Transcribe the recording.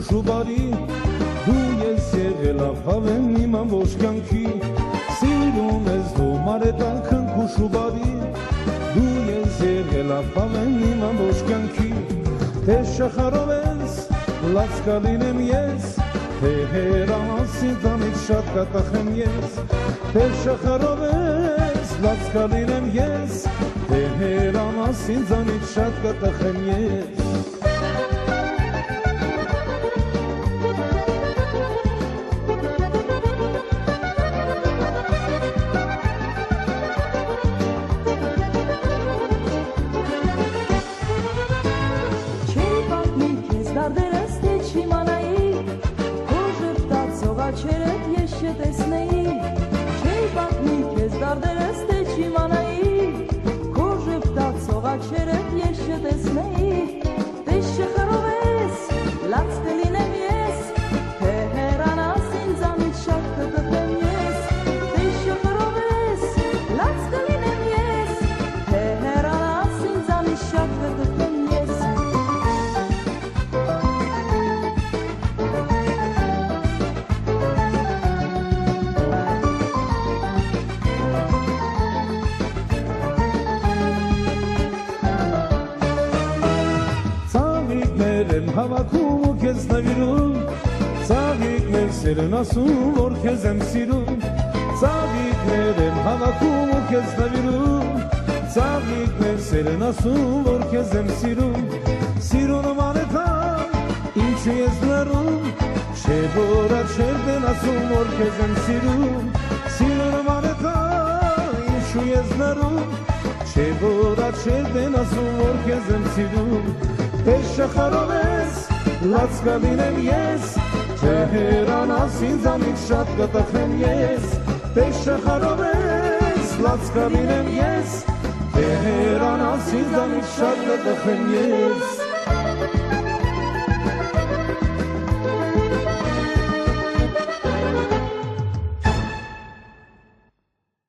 Շուբարի դու ես եղել ափավեմ իմ ամբողջ կյանքի սիրում ես դու մարետանքն քու շուբարի դու ես եղել ափավեմ իմ ամբողջ կյանքի թե շախարով ես լացկա լինեմ ես թե հերանասին տանից շատ կատախեմ ես թե շախարով ես լացկա լինեմ ես թե հերանասին տանից շատ կատախեմ ես Հավաքում ու քեզ նվիրում Ծաղիկներ սերն ասում, որ քեզ եմ սիրում Ծաղիկներ եմ հավաքում ու քեզ նվիրում Ծաղիկներ սերն ասում, որ քեզ եմ սիրում Սիրուն մանեթան, ինչու ես լռում Չէ որ աչերդ են ասում, որ քեզ եմ սիրում Սիրուն մանեթան, ինչու ես լռում Չէ որ աչերդ են ասում, որ քեզ եմ սիրում Թե շախարով ես, լացկա լինեմ ես Թե հերանաս ինձանից շատ կտխեմ ես Թե շախարով ես, լացկա լինեմ ես Թե հերանաս ինձանից շատ կտխեմ ես